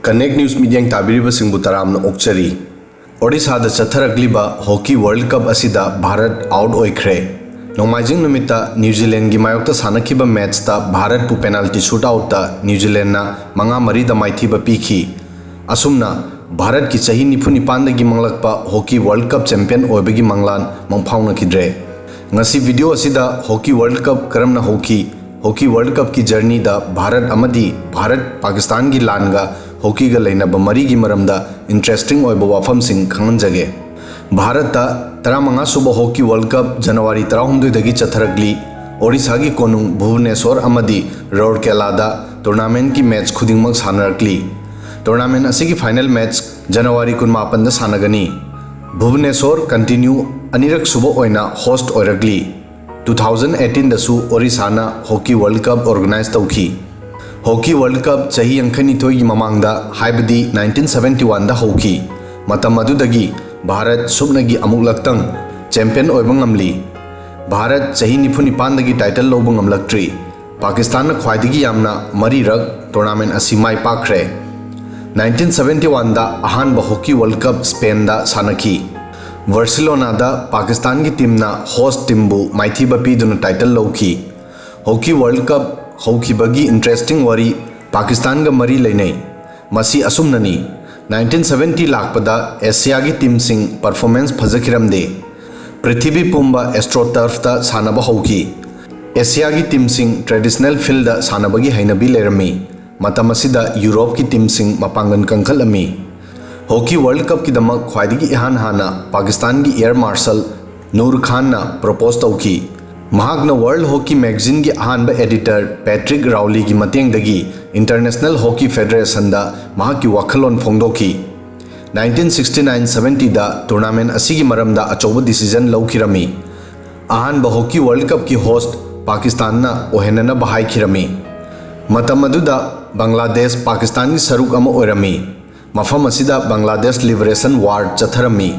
Connect news media ताबीरिबसिंगबु तरामना ओक्चरी ओडिशादा चथरगलिबा हॉकी वर्ल्ड कप असिदा भारत आउट ओइख्रे नोमाइजिंग नुमिता न्यूजीलैंड की मायोक्ता सानखिबा मैचता भारत पु पेनाल्टी शूटआउटता न्यूजीलैंड ना 5-3 दा माइथिबा पीखी असुमना भारत की चही 94 की मंगलकपा हॉकी वर्ल्ड कप चैंपियन ओइबगी मंगलान मंफाउनखिद्रे ngasi वीडियो असिदा हॉकी वर्ल्ड कप करमना हॉकी वर्ल्ड कप की जर्नी दा भारत अमदी भारत पाकिस्तान की लानगा हॉकी गा लेनब मरी की मरमदा इंटरेस्टिंग ओइबा वाफम सिंह खंगनजगे भारत ता 15 सुबह हॉकी वर्ल्ड कप जनवरी 19 दगी चथरगली ओडिशा की कोनुंग भुवनेश्वर अमदी रौरकेलादा टूर्नामेंट की मैच खुदिंगमक सानरकली टूर्नामेंट असिगी फाइनल मैच जनवरी 19 दा सानगनी भुवनेश्वर कंटिन्यू अनिरक सुबह ओइना होस्ट ओइरगली 2018 दसु ओडिशाना हॉकी वर्ल्ड कप ऑर्गेनाइज तौखी हॉकी वर्ल्ड कप चही 82 की ममांगदा हाइबदी 1971 दा होकी मतम अदुदगी भारत सुबनगी अमुलक्तंग चैंपियन ओइबा ngamli भारत चही 94 दगी टाइटल लोबा ngamlaktri पाकिस्तान ख्वाइदगी यामना मरीरक टूर्नामेंट असि माइ पाखरे 1971 दा अहानबा हॉकी वर्ल्ड कप स्पेन दा सानखी बार्सिलोना दा पाकिस्तान की टीम ना होस्ट टीम बु माइथिबा पीदुना टाइटल लौखी हॉकी वर्ल्ड कप हौखिबगी इंटरेस्टिंग वरी पाकिस्तान गा मरी लेनै मसी असुमननी 1970 लाखपदा एशिया की टीम सिंह परफॉर्मेंस फजखिरमदे पृथ्वी पुंबा एस्ट्रोटर्फ दा सानबा हौखी एशिया की टीम सिंह ट्रेडिशनल फील्ड दा सानबगी हैनबी लेरमी मतम असिदा यूरोप की टीम सिंह मपांगन कंखलमी हॉकी वर्ल्ड कप की दमक ख्वाइदगी इहान हाना पाकिस्तान की एयर मार्शल नूर खान ना प्रपोज तौखी महागना वर्ल्ड हॉकी मैगजीन की अहानबा एडिटर पैट्रिक राउली की मतेंगदगी इंटरनेशनल हॉकी फेडरेशन दा महाकी वखलोन फोंदोखी 1969-70 दा टूर्नामेंट असिगी मरमदा अचौबा डिसीजन लौखिरमी अहानबा हॉकी वर्ल्ड कप की होस्ट पाकिस्तान ना ओहेनना बहाइखिरमी मतम अदुदा बांग्लादेश पाकिस्तान की सरुक अमा ओइरमी मफम असिदा बांग्लादेश लिबरेशन वार चथरमी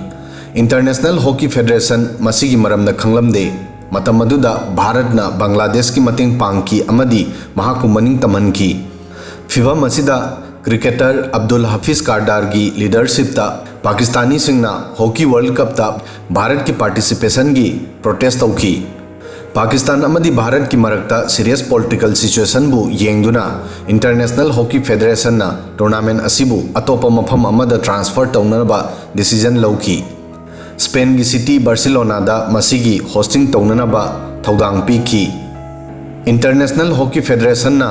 इंटरनेशनल हॉकी फेडरेशन मसीगी मरमदा खंगलमदे मतम अदुदा भारतना बांग्लादेश की मतेंग पांगकी अमदी महाकु मनिंग तमनकी फिवम असिदा क्रिकेटर अब्दुल हफीज कारदार की लीडरशिप ता पाकिस्तानी सिंगना हॉकी वर्ल्ड कप ता भारत की पार्टिसिपेशन की प्रोटेस्ट तौखी पाकिस्तान अमदी भारत की मरक्ता सीरियस पॉलिटिकल सिचुएशन बु येंगदुना इंटरनेशनल हॉकी फेडरेशन ना टूर्नामेंट असिबु अतोप मफम अमदा ट्रांसफर तौनबा डिसीजन लौखी स्पेन की सिटी बार्सिलोना दा मसीगी होस्टिंग तौनबा थौदांग पीखी इंटरनेशनल हॉकी फेडरेशन ना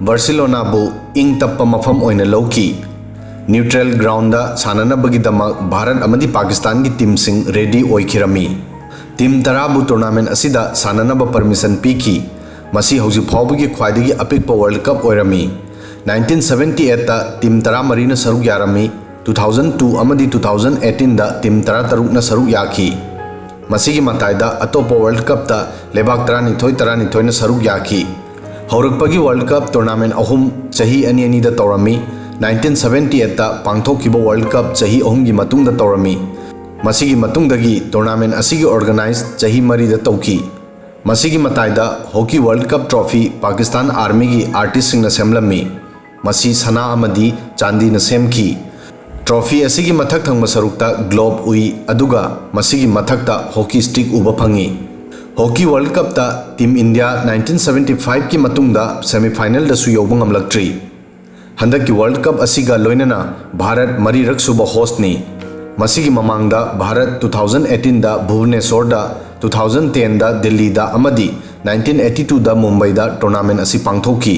बार्सिलोना बु इंग तप्प मफम ओइना लौखी न्यूट्रल ग्राउंड दा साननबगीदमक भारत अमदी पाकिस्तान की टीम सिंग रेडी ओइखिरमी टीम 10 टूर्नामेंट असिदा साननबा परमिशन पीखी मसी हौजी फाउबगी ख्वाइदगी अपिकपा वर्ल्ड कप ओइरमी 1978 ता टीम 13 न सरुक यारमी 2002 अमदी 2018 दा टीम 13 न सरुक याखी मसीगी मताइदा अतोपा वर्ल्ड कप ता लेबाक 12 न सरुक याखी हौरकपगी वर्ल्ड कप टूर्नामेंट अहुम चही अनि दा तौरमी 1978 ता पांगथोखिबा वर्ल्ड कप चही अहुम की मतुंग दा तौरमी मसीगी मतुंगदगी टूर्नामेंट असिगी ऑर्गेनाइज चही मरी दा तौखी मसीगी मताइदा hockey World Cup trophy Pakistan army की आर्टिस्ट सिंह सेमलमी मसी सना अमदी चांदी न सेमखी ट्रॉफी असिगी मथक थंग सरुकता ग्लोब उई अदुगा मसीगी मथकता हॉकी स्टिक उबा फंगी हॉकी वर्ल्ड कप ता टीम इंडिया 1975 की मतुंगदा सेमीफाइनल दसु यौबा ngamlaktri हंदक की वर्ल्ड कप असिगा लोइनना भारत मरीरक सुबा होस्टनी मसीगी ममांगदा भारत 2018 दा भुवनेश्वर दा 2010 दा दिल्ली दा अमदी 1982 दा मुंबई दा टूर्नामेंट असी पांगथोखी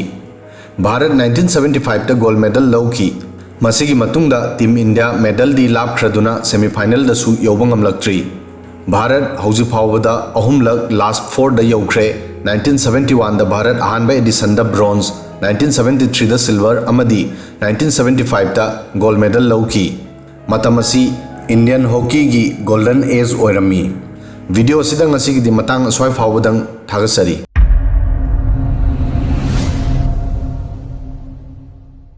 भारत 1975 दा गोल्ड मेडल लौखी मसीगी मतुंगदा टीम इंडिया मेडल दी लाभख्रदुना सेमीफाइनल दसु यौबा ngamlaktri भारत हौजी फावबदा अहुमलक लास्ट 4 दा यौख्रे 1971 दा भारत अहानबा एडिशन दा ब्रोंज 1973 दा सिल्वर अमदी 1975 दा गोल्ड मेडल लौखी मतमसी इंडियन हॉकी की गोल्डन एज ओइरमी वीडियो सिदंग असिगी दी मतंग स्वाइ फावबदंग थागसरी।